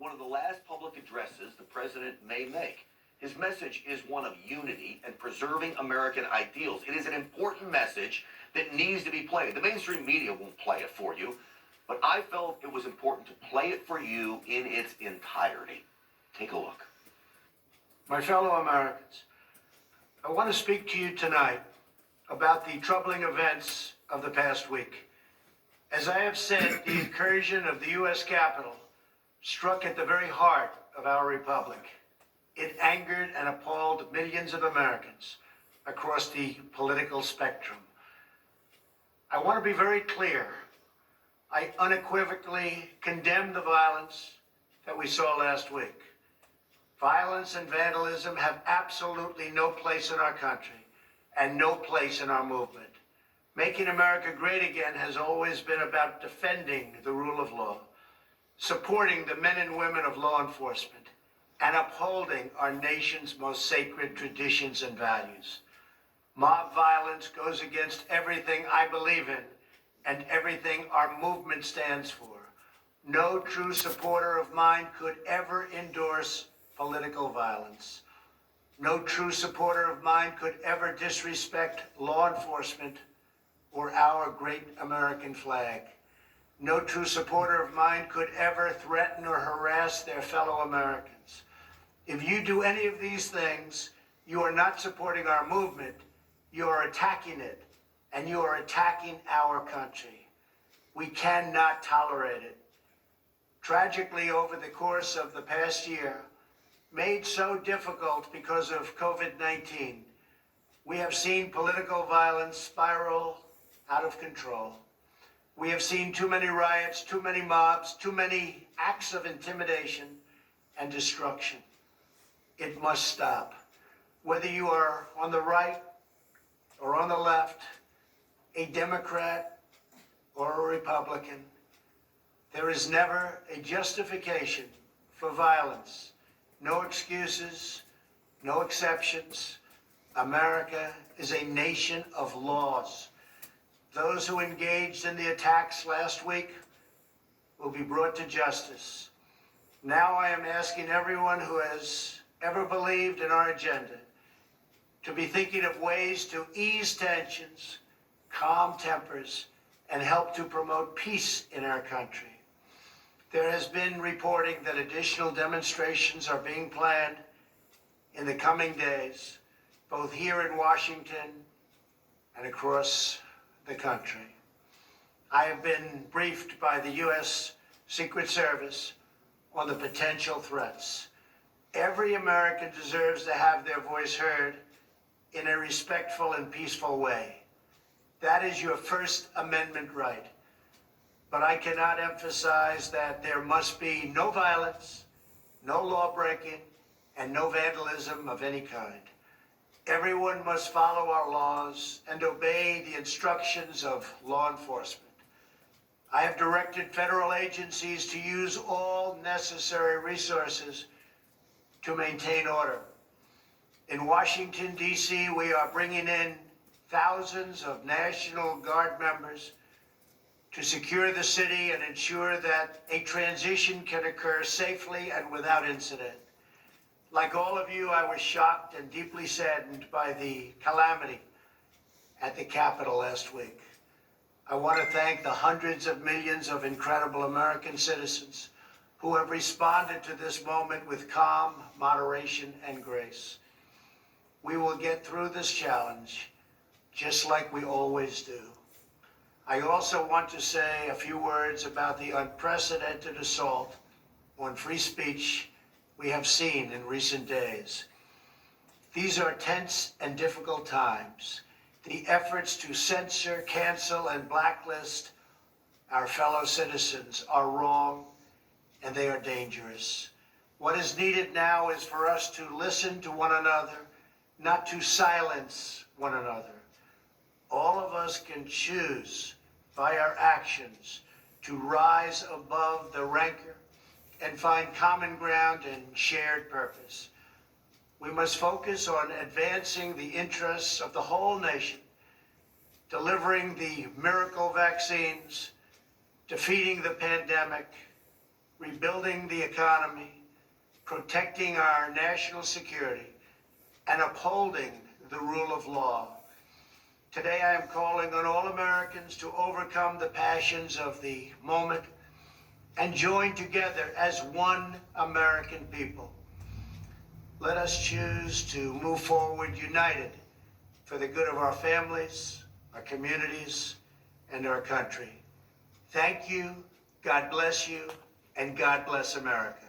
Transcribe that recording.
one of the last public addresses the president may make. His message is one of unity and preserving American ideals. It is an important message that needs to be played. The mainstream media won't play it for you, but I felt it was important to play it for you in its entirety. Take a look. My fellow Americans, I want to speak to you tonight about the troubling events of the past week. As I have said, the incursion of the U.S. Capitol struck at the very heart of our republic. It angered and appalled millions of Americans across the political spectrum. I want to be very clear. I unequivocally condemn the violence that we saw last week. Violence and vandalism have absolutely no place in our country and no place in our movement. Making America great again has always been about defending the rule of law, supporting the men and women of law enforcement, and upholding our nation's most sacred traditions and values. Mob violence goes against everything I believe in and everything our movement stands for. No true supporter of mine could ever endorse political violence. No true supporter of mine could ever disrespect law enforcement or our great American flag. No true supporter of mine could ever threaten or harass their fellow Americans. If you do any of these things, you are not supporting our movement, you are attacking it, and you are attacking our country. We cannot tolerate it. Tragically, over the course of the past year, made so difficult because of COVID-19, we have seen political violence spiral out of control. We have seen too many riots, too many mobs, too many acts of intimidation and destruction. It must stop. Whether you are on the right or on the left, a Democrat or a Republican, there is never a justification for violence. No excuses, no exceptions. America is a nation of laws. Those who engaged in the attacks last week will be brought to justice. Now I am asking everyone who has ever believed in our agenda to be thinking of ways to ease tensions, calm tempers, and help to promote peace in our country. There has been reporting that additional demonstrations are being planned in the coming days, both here in Washington and across the country. I have been briefed by the U.S. Secret Service on the potential threats. Every American deserves to have their voice heard in a respectful and peaceful way. That is your First Amendment right. But I cannot emphasize that there must be no violence, no law breaking, and no vandalism of any kind. Everyone must follow our laws and obey the instructions of law enforcement. I have directed federal agencies to use all necessary resources to maintain order. In Washington, D.C., we are bringing in thousands of National Guard members to secure the city and ensure that a transition can occur safely and without incident. Like all of you, I was shocked and deeply saddened by the calamity at the Capitol last week. I want to thank the hundreds of millions of incredible American citizens who have responded to this moment with calm, moderation, and grace. We will get through this challenge just like we always do. I also want to say a few words about the unprecedented assault on free speech we have seen in recent days. These are tense and difficult times. The efforts to censor, cancel, and blacklist our fellow citizens are wrong, and they are dangerous. What is needed now is for us to listen to one another, not to silence one another. All of us can choose by our actions to rise above the rancor and find common ground and shared purpose. We must focus on advancing the interests of the whole nation, delivering the miracle vaccines, defeating the pandemic, rebuilding the economy, protecting our national security, and upholding the rule of law. Today I am calling on all Americans to overcome the passions of the moment and join together as one American people. Let us choose to move forward united for the good of our families, our communities, and our country. Thank you, God bless you, and God bless America.